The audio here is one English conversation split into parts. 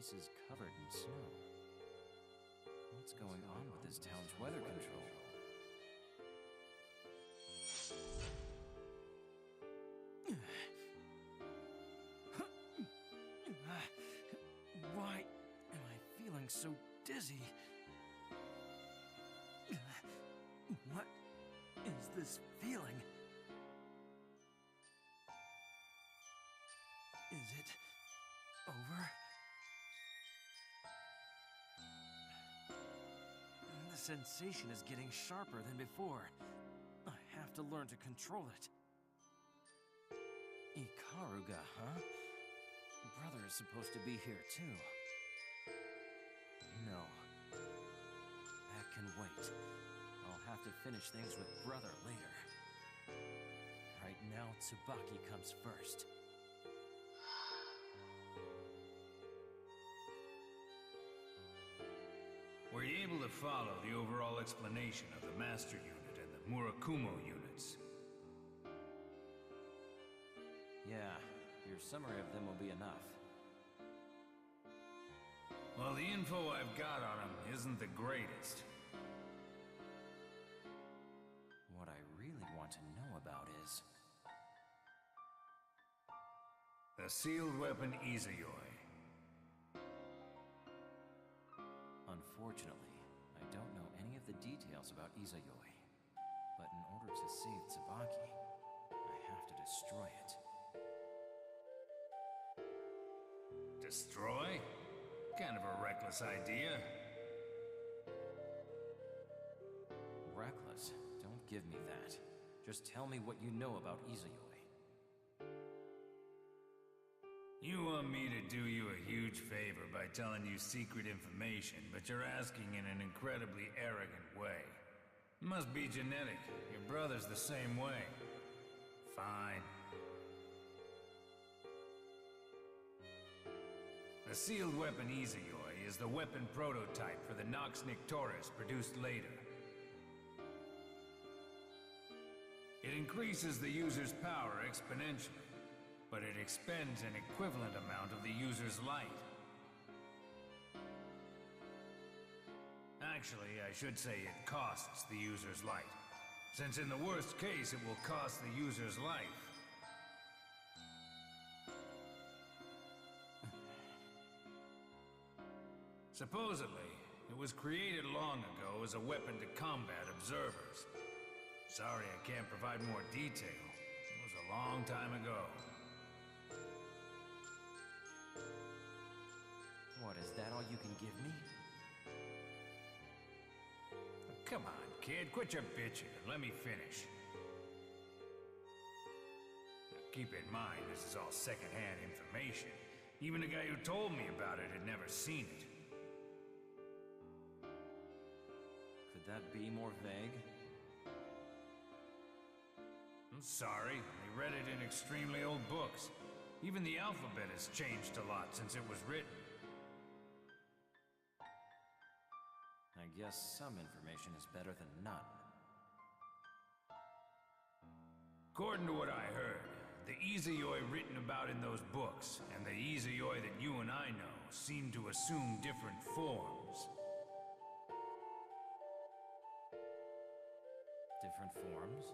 place is covered in snow. What's going on with this town's weather control? Why am I feeling so dizzy? What is this feeling? Is it over? The sensation is getting sharper than before. I have to learn to control it. Ikaruga, huh? Brother is supposed to be here too. No. That can wait. I'll have to finish things with Brother later. Right now, Tsubaki comes first. Were you able to follow the overall explanation of the Master Unit and the Murakumo units? Yeah, your summary of them will be enough. Well, the info I've got on them isn't the greatest. What I really want to know about is... the sealed weapon Izayoi. Unfortunately, I don't know any of the details about Izayoi. But in order to save Tsubaki, I have to destroy it. Destroy? Kind of a reckless idea. Reckless? Don't give me that. Just tell me what you know about Izayoi. You want me to do you a huge favor by telling you secret information, but you're asking in an incredibly arrogant way. It must be genetic. Your brother's the same way. Fine. The sealed weapon Izayoi is the weapon prototype for the Nox Nictoris produced later. It increases the user's power exponentially, but it expends an equivalent amount of the user's light. Actually, I should say it costs the user's light, since in the worst case it will cost the user's life. Supposedly, it was created long ago as a weapon to combat observers. Sorry I can't provide more detail. It was a long time ago. What, is that all you can give me? Come on, kid, quit your bitching and let me finish. Now, keep in mind, this is all secondhand information. Even the guy who told me about it had never seen it. Could that be more vague? I'm sorry, I read it in extremely old books. Even the alphabet has changed a lot since it was written. I guess some information is better than none. According to what I heard, the Izayoi written about in those books, and the Izayoi that you and I know, seem to assume different forms. Different forms?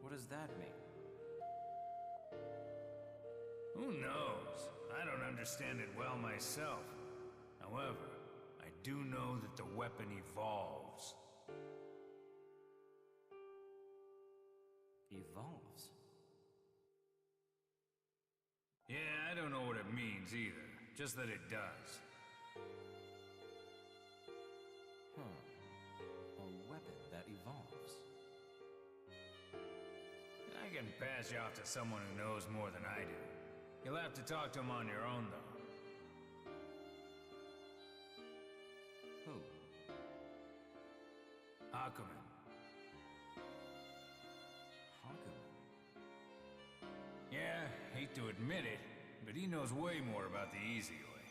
What does that mean? Who knows? I don't understand it well myself. However, I do know that the weapon evolves. Evolves? Yeah, I don't know what it means either. Just that it does. Huh. A weapon that evolves. I can pass you off to someone who knows more than I do. You'll have to talk to him on your own, though. Who? Hakumen. Hakumen? Yeah, hate to admit it, but he knows way more about the Izayoi.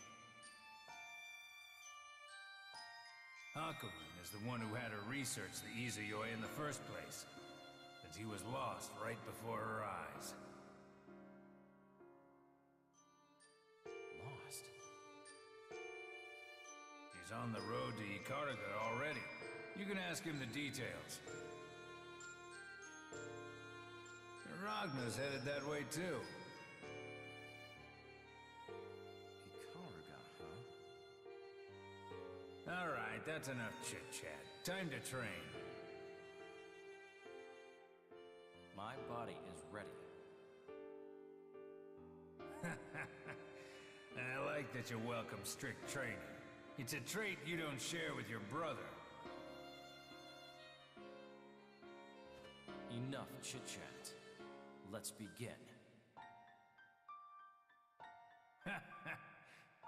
Hakumen is the one who had her research the Izayoi in the first place, since he was lost right before her eyes. Lost? is on the road to Ikaraga already. You can ask him the details. Ragna's headed that way too. Ikaraga, huh? Alright, that's enough chit-chat. Time to train. My body is ready. I like that you welcome strict training. It's a trait you don't share with your brother. Enough chit-chat. Let's begin.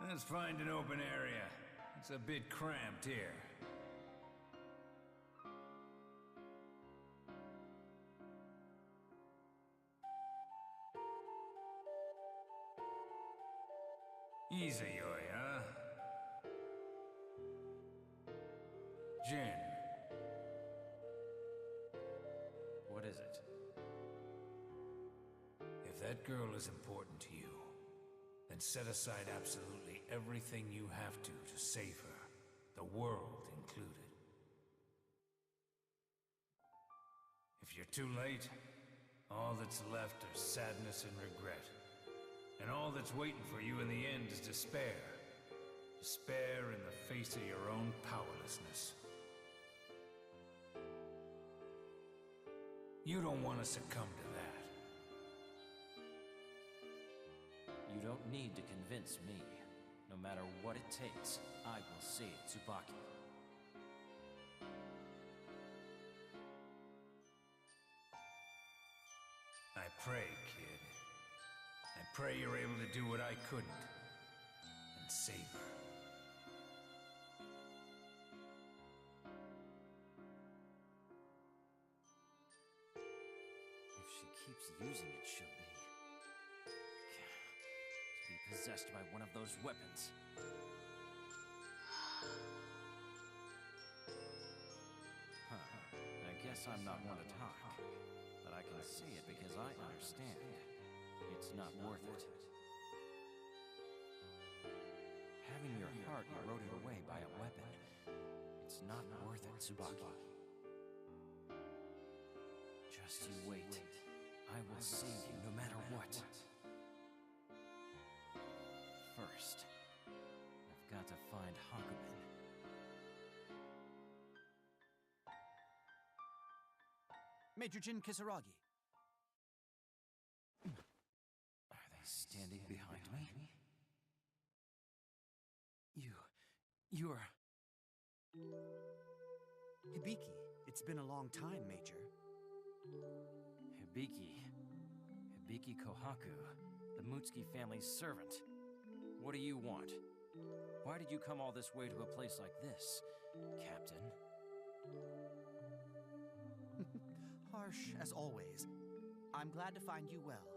Let's find an open area. It's a bit cramped here. Easy, Yoi, huh? Jin. What is it? If that girl is important to you, then set aside absolutely everything you have to save her, the world included. If you're too late, all that's left are sadness and regret. And all that's waiting for you in the end is despair. Despair in the face of your own powerlessness. You don't want to succumb to that. You don't need to convince me. No matter what it takes, I will save Tsubaki. I pray, kid. I pray you're able to do what I couldn't. And save her. If she keeps using it, she'll be... to be possessed by one of those weapons. I guess I'm not one to talk, but I can say it because I understand. It's not worth it. Having your heart eroded away by a weapon, it's not worth it, Tsubaki. Just you wait. I will save you no matter what. First, I've got to find Hakumen. Major Jin Kisaragi. Are they standing behind me? You're... Hibiki, it's been a long time, Major. Hibiki Kohaku, the Mutsuki family's servant. What do you want? Why did you come all this way to a place like this, Captain? Harsh as always. I'm glad to find you well.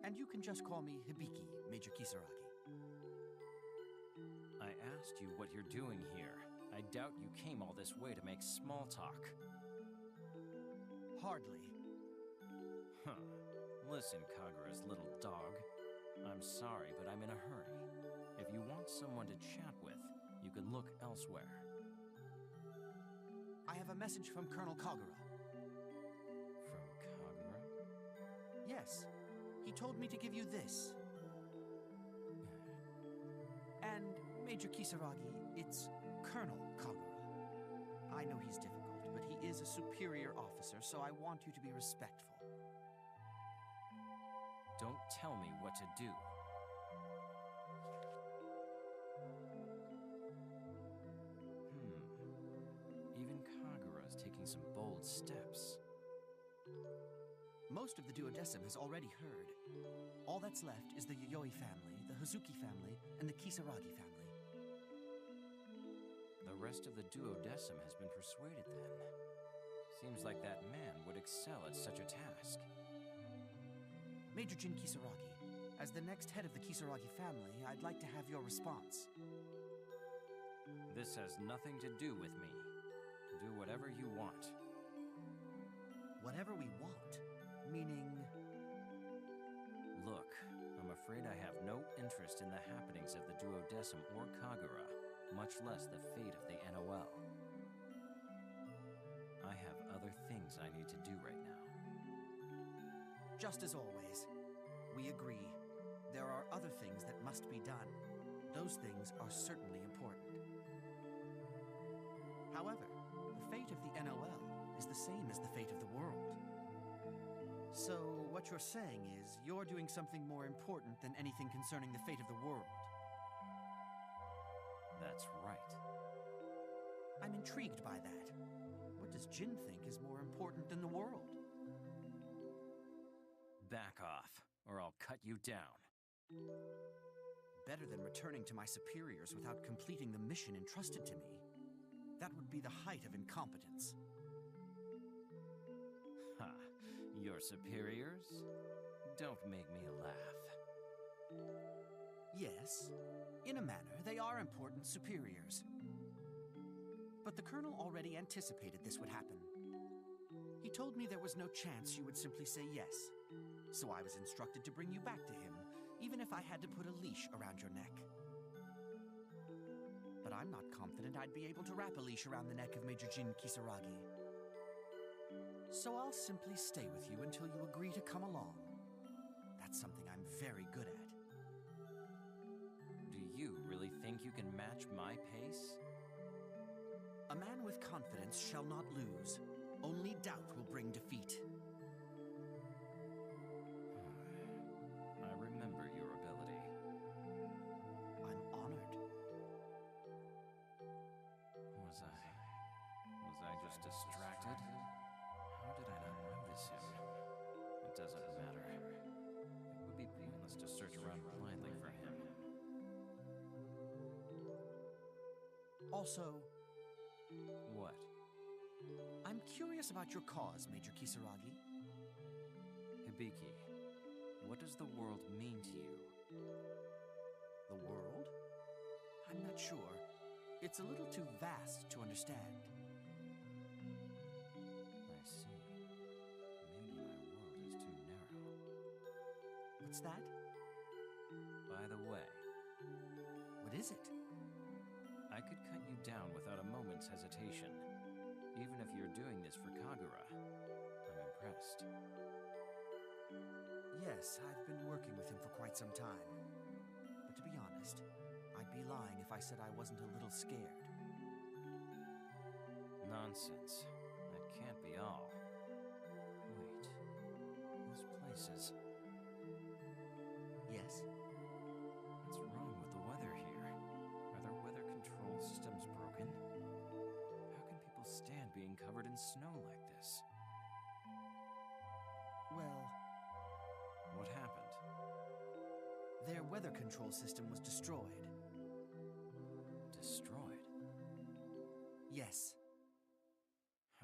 And you can just call me Hibiki, Major Kisaragi. I asked you what you're doing here. I doubt you came all this way to make small talk. Hardly. Huh. Listen, Kagura's little dog. I'm sorry, but I'm in a hurry. If you want someone to chat with, you can look elsewhere. I have a message from Colonel Kagura. From Kagura? Yes. He told me to give you this. And, Major Kisaragi, it's Colonel Kagura. I know he's difficult, but he is a superior officer, so I want you to be respectful. Don't tell me what to do. Even Kagura's taking some bold steps. Most of the duodecim has already heard. All that's left is the Yayoi family, the Hazuki family, and the Kisaragi family. The rest of the duodecim has been persuaded then. Seems like that man would excel at such a task. Major Jin Kisaragi, as the next head of the Kisaragi family, I'd like to have your response. This has nothing to do with me. Do whatever you want. Whatever we want? Meaning... Look, I'm afraid I have no interest in the happenings of the duodecim or Kagura. much less the fate of the NOL. I have other things I need to do right now. Just as always, we agree. There are other things that must be done. Those things are certainly important. However, the fate of the NOL is the same as the fate of the world. So, what you're saying is, you're doing something more important than anything concerning the fate of the world. That's right. I'm intrigued by that. What does Jin think is more important than the world? Back off, or I'll cut you down. Better than returning to my superiors without completing the mission entrusted to me. That would be the height of incompetence. Ha! Your superiors? Don't make me laugh. Yes, in a manner, they are important superiors. But the Colonel already anticipated this would happen. He told me there was no chance you would simply say yes. So I was instructed to bring you back to him, even if I had to put a leash around your neck. But I'm not confident I'd be able to wrap a leash around the neck of Major Jin Kisaragi. So I'll simply stay with you until you agree to come along. That's something I'm very good at. Do you really think you can match my pace? A man with confidence shall not lose. Only doubt will bring defeat. I remember your ability. I'm honored. Was I just distracted? How did I not notice him? It doesn't matter. It would be pointless to search around blindly for him. Also, What? I'm curious about your cause, Major Kisaragi. Hibiki, what does the world mean to you? The world? I'm not sure. It's a little too vast to understand. I see. Maybe my world is too narrow. What's that? By the way, What is it? I could cut you down without a moment's hesitation. Even if you're doing this for Kagura, I'm impressed. Yes, I've been working with him for quite some time. But to be honest, I'd be lying if I said I wasn't a little scared. Nonsense. That can't be all. Wait. This place is... Yes? What's wrong with the weather here? Are their weather control systems broken? How can people stand being covered in snow like this? Well, What happened? their weather control system was destroyed. Destroyed? Yes.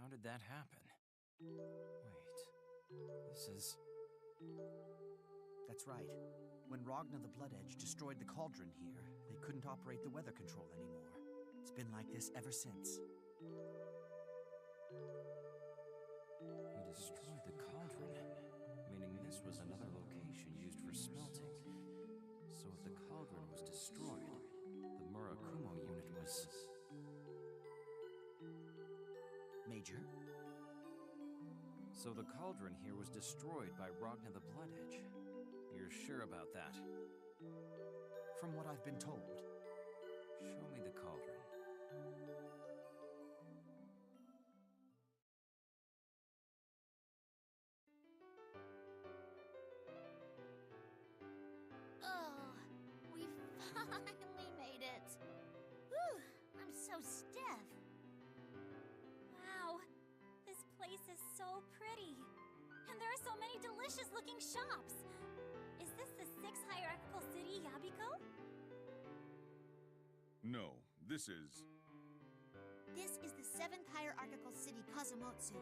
How did that happen? Wait. This is... That's right. When Ragna the Blood Edge destroyed the cauldron here, they couldn't operate the weather control anymore. It's been like this ever since. He destroyed the cauldron, meaning this was another location used for smelting. So if the cauldron was destroyed, the Murakumo unit was... Major? So the cauldron here was destroyed by Ragna the Blood Edge. You're sure about that? From what I've been told. Show me the cauldron. Oh, we finally made it. Whew, I'm so stiff. Wow, this place is so pretty. And there are so many delicious-looking shops. Is this the 6th hierarchical city, Yabiko? No, this is... This is the 7th hierarchical city, Kazumotsu.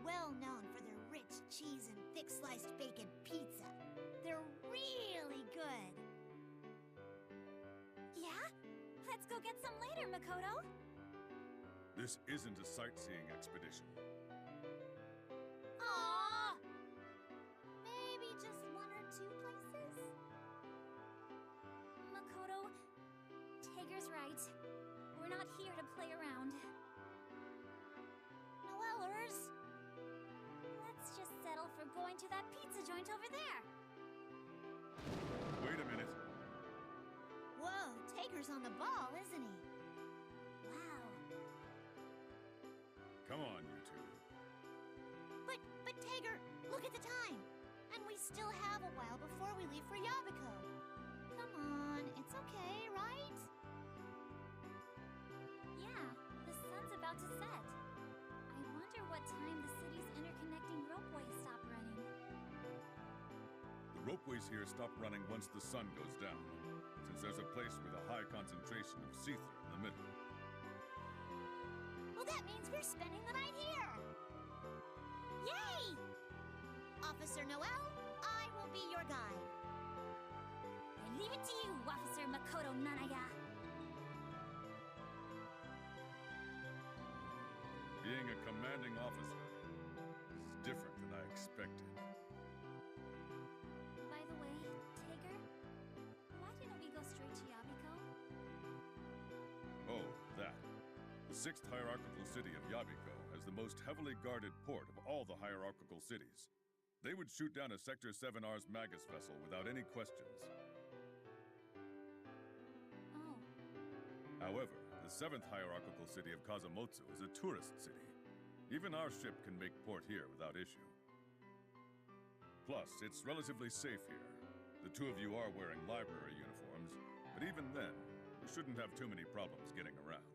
Well known for their rich cheese and thick-sliced bacon pizza. They're really good. Yeah? Let's go get some later, Makoto. This isn't a sightseeing expedition. Aww! Maybe just 1 or 2 places? Makoto, Tiger's right. We're not here to play around. Noellers! Let's just settle for going to that pizza joint over there. Wait a minute. Whoa, Taker's on the ball, isn't he? Wow. Come on, you two. But Taker, look at the time. And we still have a while before we leave for Yabiko. Come on, it's okay, right? Yeah, the sun's about to set. I wonder what time the city's interconnecting ropeways stop running. The ropeways here stop running once the sun goes down, since there's a place with a high concentration of seether in the middle. Well, that means we're spending the night here. Yay! Officer Noel, I will be your guide. I leave it to you, Officer Makoto Nanaya. Being a commanding officer is different than I expected. By the way, Taker, why didn't we go straight to Yabiko? Oh, that. The 6th hierarchical city of Yabiko has the most heavily guarded port of all the hierarchical cities. They would shoot down a Sector 7R's Magus vessel without any questions. Oh, However, the 7th hierarchical city of Kazumotsu is a tourist city. Even our ship can make port here without issue. Plus, it's relatively safe here. The two of you are wearing library uniforms, but even then, we shouldn't have too many problems getting around.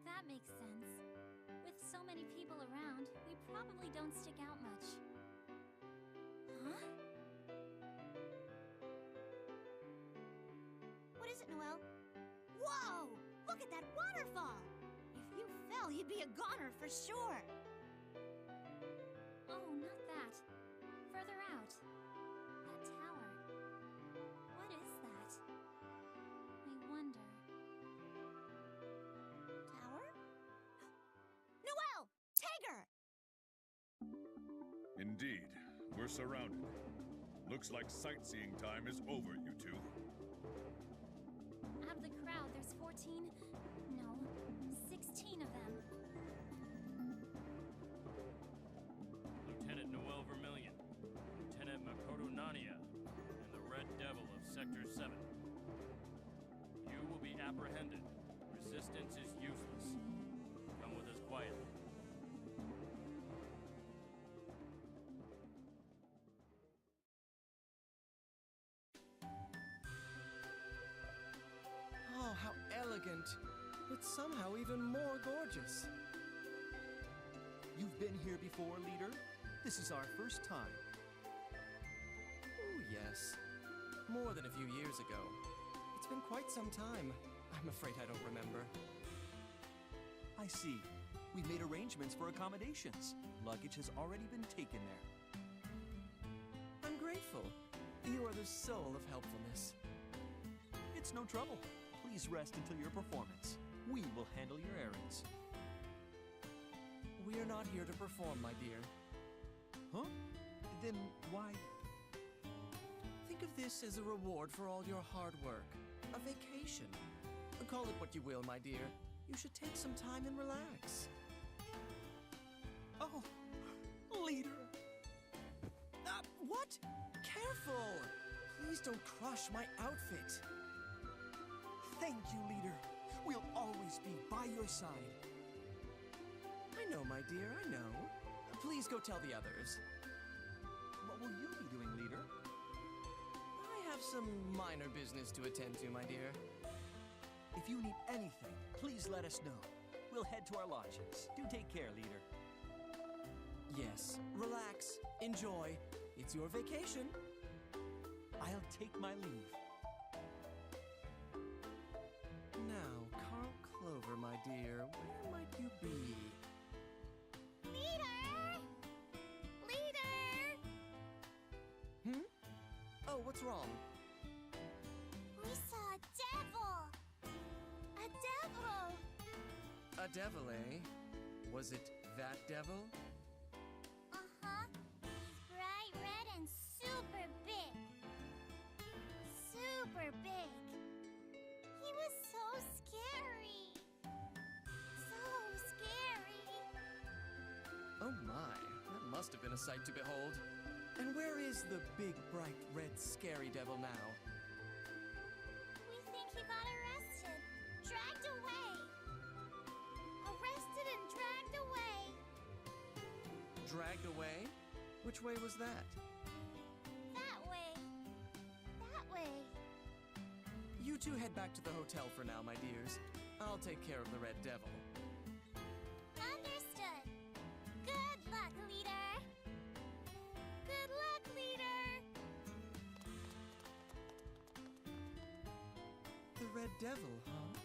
that makes sense. With so many people around, we probably don't stick out much. Huh? What is it, Noel? Whoa! Look at that waterfall! If you fell, you'd be a goner for sure. Oh, not that. Further out. That tower. What is that? I wonder. Tower? Noel! Tager! Indeed, we're surrounded. Looks like sightseeing time is over, you two. Out of the crowd, there's 14... no, 16 of them. Lieutenant Noel Vermillion, Lieutenant Makoto Nania, and the Red Devil of Sector 7. You will be apprehended. Resistance is useless. Come with us quietly. Oh, how elegant, but somehow even more gorgeous. You've been here before, leader? This is our first time. Oh, yes. More than a few years ago. It's been quite some time. I'm afraid I don't remember. I see. We made arrangements for accommodations. Luggage has already been taken there. I'm grateful. You are the soul of helpfulness. It's no trouble. Please rest until your performance. We will handle your errands. We are not here to perform, my dear. Huh? Then why? Think of this as a reward for all your hard work. A vacation. Call it what you will, my dear. You should take some time and relax. Oh, leader. What? Careful! Please don't crush my outfit. Thank you, leader. We'll always be by your side. I know, my dear, I know. Please go tell the others. What will you be doing, leader? I have some minor business to attend to, my dear. If you need anything, please let us know. We'll head to our lodgings. Do take care, leader. Yes, relax, enjoy. It's your vacation. I'll take my leave. Now, Carl Clover, my dear, where might you be? Leader! Leader! Hmm? Oh, what's wrong? We saw a devil! A devil! A devil, eh? Was it that devil? Uh-huh. He's bright red and super big. Super big. He was so been a sight to behold. And where is the big, bright, red, scary devil now? We think he got arrested. Dragged away. Arrested and dragged away. Dragged away? Which way was that? That way. That way. You two head back to the hotel for now, my dears. I'll take care of the red devil. Understood. Good luck, leader. Good luck, leader. The red devil, huh?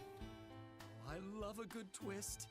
Oh, I love a good twist.